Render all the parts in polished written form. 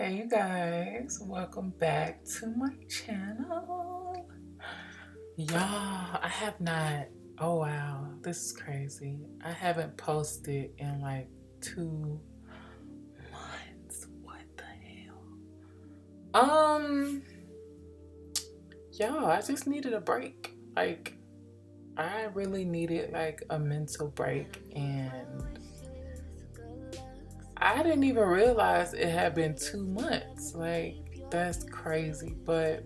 Hey you guys, welcome back to my channel. Y'all, I have not, oh wow, this is crazy. I haven't posted in like 2 months. What the hell? Um, y'all, I just needed a break. Like, I really needed like a mental break, and I didn't even realize it had been 2 months. Like, that's crazy. But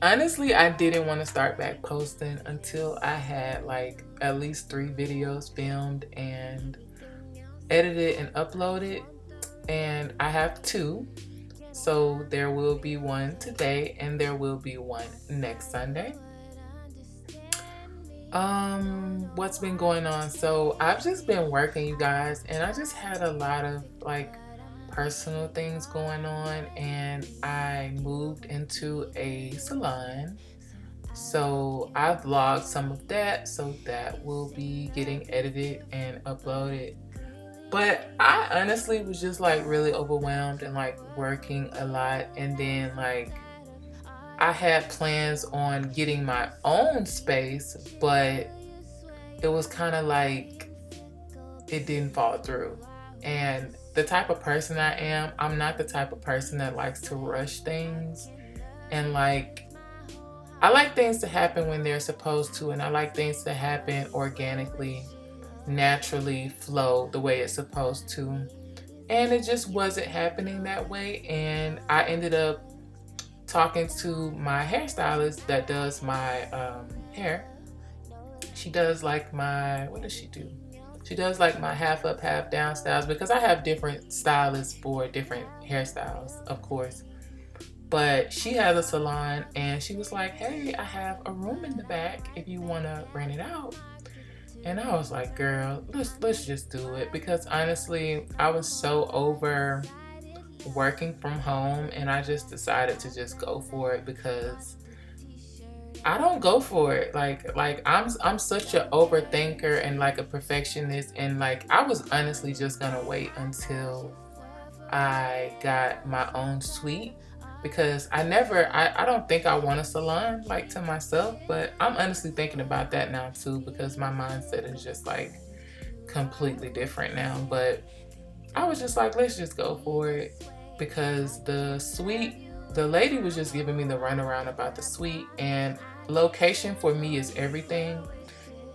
honestly, I didn't want to start back posting until I had like at least 3 videos filmed and edited and uploaded. And I have 2. So there will be one today and there will be one next Sunday. What's been going on? So I've just been working, you guys, and I just had a lot of like personal things going on, and I moved into a salon. So I vlogged some of that, so that will be getting edited and uploaded. But I honestly was just like really overwhelmed and like working a lot, and then like I had plans on getting my own space, but it was kind of like it didn't fall through. And the type of person I am, I'm not the type of person that likes to rush things. And like, I like things to happen when they're supposed to, and I like things to happen organically, naturally flow the way it's supposed to. And it just wasn't happening that way. And I ended up talking to my hairstylist that does my hair. She does like my, what does she do? She does like my half up, half down styles, because I have different stylists for different hairstyles, of course. But she has a salon, and she was like, hey, I have a room in the back if you want to rent it out. And I was like, girl, let's just do it, because honestly, I was so over working from home, and I just decided to just go for it, because I don't go for it. Like I'm such an overthinker and like a perfectionist, and like I was honestly just gonna wait until I got my own suite, because I don't think I want a salon like to myself, but I'm honestly thinking about that now too, because my mindset is just like completely different now. But I was just like, let's just go for it, because the lady was just giving me the runaround about the suite, and location for me is everything.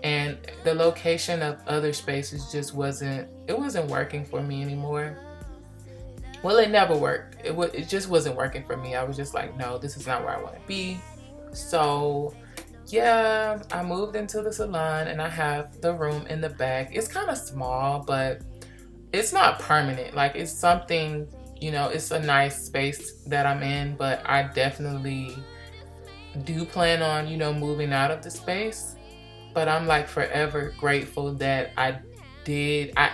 And the location of other spaces just wasn't working for me anymore. Well, it never worked. It just wasn't working for me. I was just like, no, this is not where I want to be. So yeah, I moved into the salon, and I have the room in the back. It's kind of small, but it's not permanent. Like, it's something, it's a nice space that I'm in, but I definitely do plan on, moving out of the space. But I'm like forever grateful that I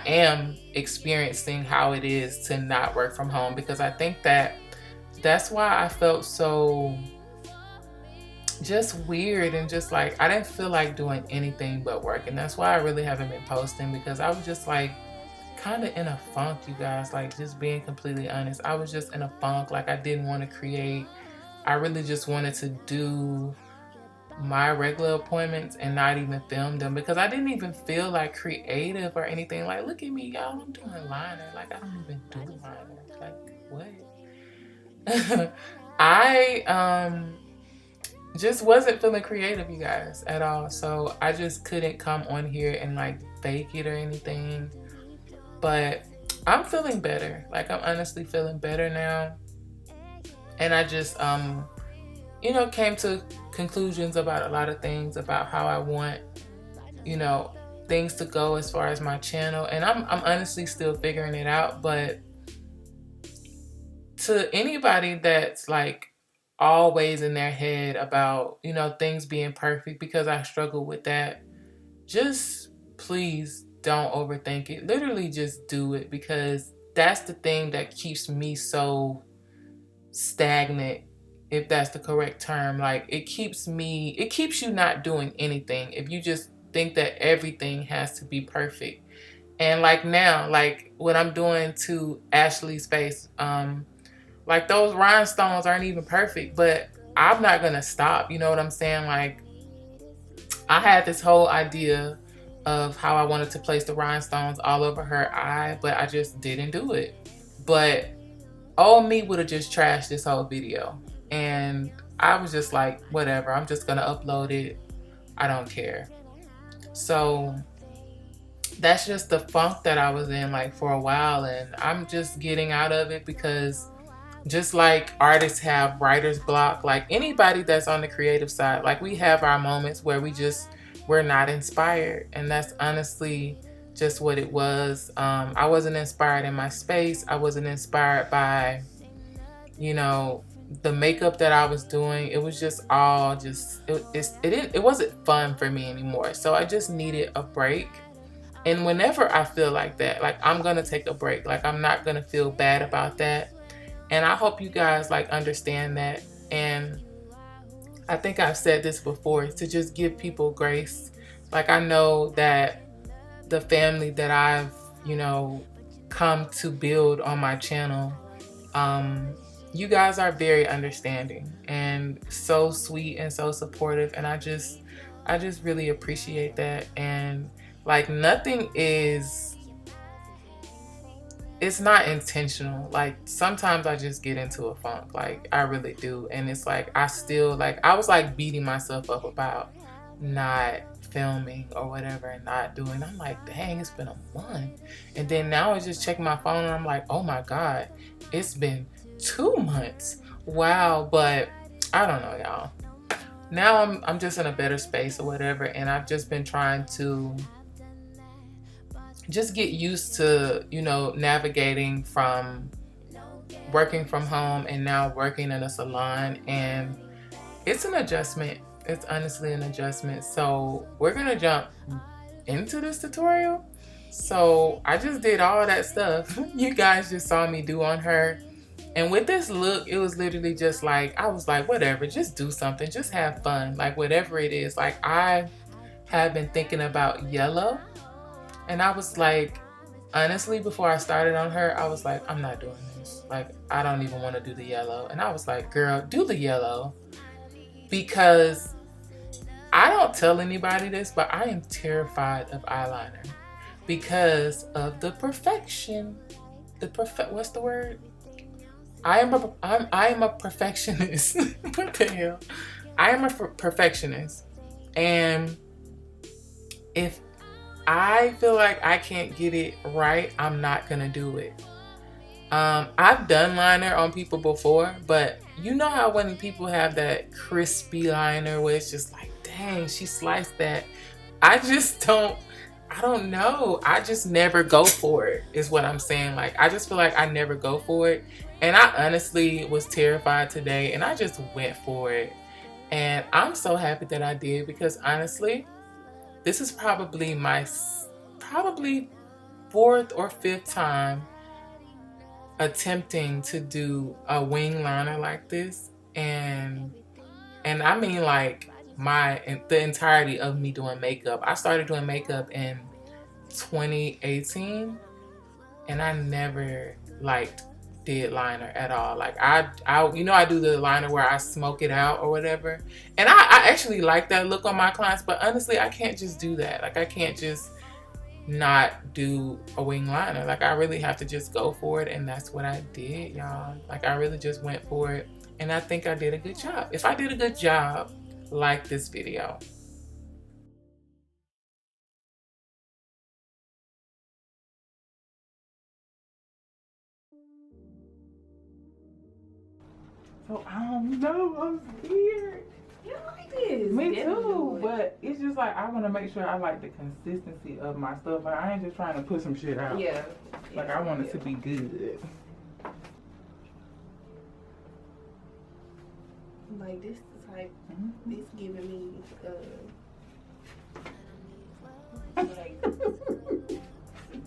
am experiencing how it is to not work from home, because I think that's why I felt so just weird, and just like I didn't feel like doing anything but work. And that's why I really haven't been posting, because I was just like kind of in a funk, you guys. Like, just being completely honest, I was just in a funk. Like, I didn't want to create. I really just wanted to do my regular appointments and not even film them, because I didn't even feel like creative or anything. Like, look at me, y'all, I'm doing liner. Like, I don't even do liner. Like, what? I just wasn't feeling creative, you guys, at all. So I just couldn't come on here and like fake it or anything. But I'm feeling better. Like, I'm honestly feeling better now. And I just came to conclusions about a lot of things, about how I want, things to go as far as my channel. And I'm honestly still figuring it out. But to anybody that's like always in their head about, things being perfect, because I struggle with that, just please don't overthink it. Literally just do it, because that's the thing that keeps me so stagnant, if that's the correct term. Like, it keeps you not doing anything if you just think that everything has to be perfect. And like now, like what I'm doing to Ashley's face, Like, those rhinestones aren't even perfect, but I'm not gonna stop. You know what I'm saying? Like, I had this whole idea of how I wanted to place the rhinestones all over her eye, but I just didn't do it. But old me would have just trashed this whole video. And I was just like, whatever, I'm just gonna upload it. I don't care. So that's just the funk that I was in, like, for a while, and I'm just getting out of it, because just like artists have writer's block, like anybody that's on the creative side, like, we have our moments where we're not inspired, and that's honestly just what it was. I wasn't inspired in my space. I wasn't inspired by, you know, the makeup that I was doing. It was just all it wasn't fun for me anymore. So I just needed a break. And whenever I feel like that, like, I'm gonna take a break. Like, I'm not gonna feel bad about that. And I hope you guys, like, understand that. And I think I've said this before, to just give people grace. Like, I know that the family that I've, you know, come to build on my channel, you guys are very understanding and so sweet and so supportive, and I just really appreciate that. And like, nothing is, it's not intentional. Like, sometimes I just get into a funk, like, I really do. And it's like, I still, like, I was like beating myself up about not filming or whatever and not doing. I'm like, dang, it's been a month. And then now I just check my phone and I'm like, oh my God, it's been 2 months. Wow. But I don't know, y'all. Now I'm just in a better space or whatever, and I've just been trying to just get used to, you know, navigating from working from home and now working in a salon. And it's an adjustment. It's honestly an adjustment. So we're gonna jump into this tutorial. So I just did all that stuff you guys just saw me do on her. And with this look, it was literally just like, I was like, whatever, just do something, just have fun, like, whatever it is. Like, I have been thinking about yellow, and I was like, honestly, before I started on her, I was like, I'm not doing this. Like, I don't even want to do the yellow. And I was like, girl, do the yellow. Because I don't tell anybody this, but I am terrified of eyeliner because of the perfection. What's the word? I am a perfectionist. What the hell? I am a perfectionist. And if I feel like I can't get it right, I'm not gonna do it. I've done liner on people before, but you know how when people have that crispy liner where it's just like, dang, she sliced that. I don't know. I just never go for it, is what I'm saying. Like, I just feel like I never go for it. And I honestly was terrified today, and I just went for it. And I'm so happy that I did, because honestly, this is probably my fourth or fifth time attempting to do a wing liner like this. And I mean, like, the entirety of me doing makeup. I started doing makeup in 2018, and I never did liner at all. Like, I you know, I do the liner where I smoke it out or whatever, and I actually like that look on my clients. But honestly, I can't just do that. Like, I can't just not do a wing liner. Like, I really have to just go for it, and that's what I did, y'all. Like, I really just went for it, and I think I did a good job. If I did a good job, like this video. So I don't know, I'm scared. You like this? Me too, but it's just like, I want to make sure I like the consistency of my stuff. Like, I ain't just trying to put some shit out. Yeah. Like, I want it to be good. Like, this is like, this giving me,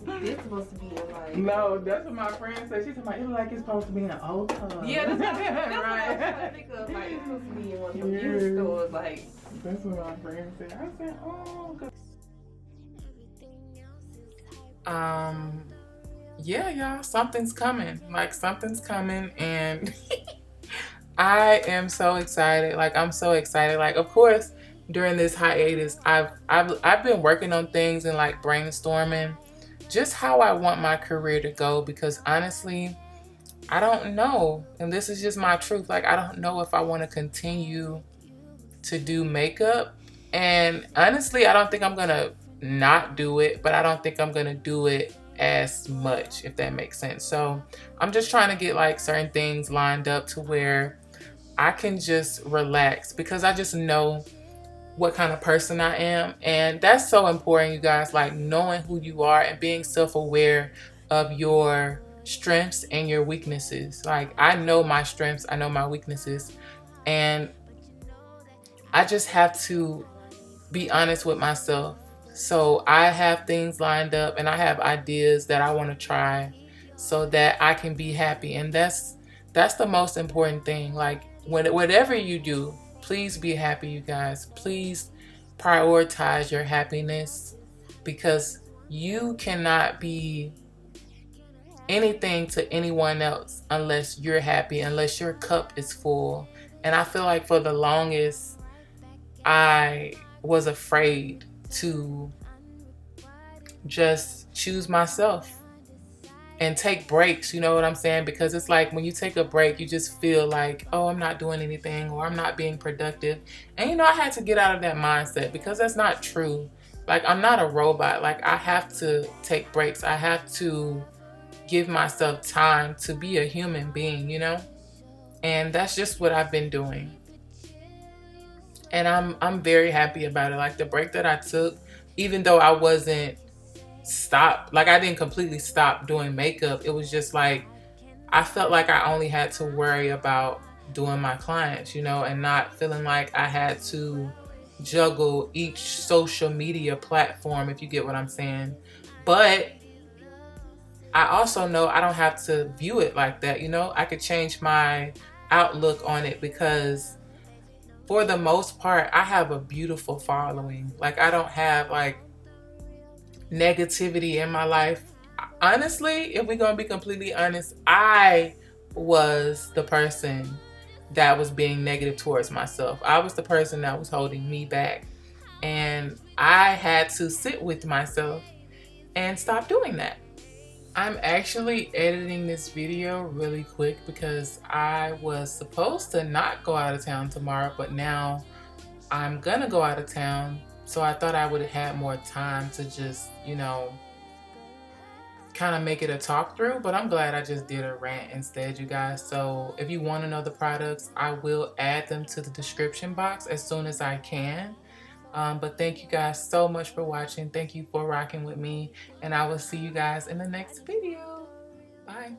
like, this supposed to be in, like... No, that's what my friend said. She said, like, it look like it's supposed to be in an old tub. Yeah, that's what I'm trying to think of. Like, it's supposed to be in one of the beauty stores, like... That's what my friend said. I said, oh, God. yeah, y'all, something's coming. Like, something's coming, and I am so excited. Like, I'm so excited. Like, of course, during this hiatus, I've been working on things and like brainstorming just how I want my career to go, because honestly, I don't know. And this is just my truth. Like, I don't know if I want to continue to do makeup. And honestly, I don't think I'm going to not do it, but I don't think I'm going to do it as much, if that makes sense. So I'm just trying to get like certain things lined up to where I can just relax, because I just know what kind of person I am. And that's so important, you guys, like knowing who you are and being self-aware of your strengths and your weaknesses. Like, I know my strengths, I know my weaknesses, and I just have to be honest with myself. So I have things lined up and I have ideas that I want to try so that I can be happy. And that's the most important thing. Like, whatever you do, please be happy, you guys. Please prioritize your happiness, because you cannot be anything to anyone else unless you're happy, unless your cup is full. And I feel like for the longest, I was afraid to just choose myself and take breaks, you know what I'm saying? Because it's like when you take a break, you just feel like, oh, I'm not doing anything, or I'm not being productive. And I had to get out of that mindset, because that's not true. Like, I'm not a robot. Like, I have to take breaks. I have to give myself time to be a human being, And that's just what I've been doing. And I'm very happy about it. Like, the break that I took, even though I wasn't stopped, like I didn't completely stop doing makeup. It was just like, I felt like I only had to worry about doing my clients, and not feeling like I had to juggle each social media platform, if you get what I'm saying. But I also know I don't have to view it like that, I could change my outlook on it, because for the most part, I have a beautiful following. Like, I don't have like negativity in my life. Honestly, if we're gonna be completely honest, I was the person that was being negative towards myself. I was the person that was holding me back. And I had to sit with myself and stop doing that. I'm actually editing this video really quick because I was supposed to not go out of town tomorrow, but now I'm gonna go out of town. So I thought I would have had more time to just, kind of make it a talk through, but I'm glad I just did a rant instead, you guys. So if you want to know the products, I will add them to the description box as soon as I can. But thank you guys so much for watching. Thank you for rocking with me, and I will see you guys in the next video. Bye.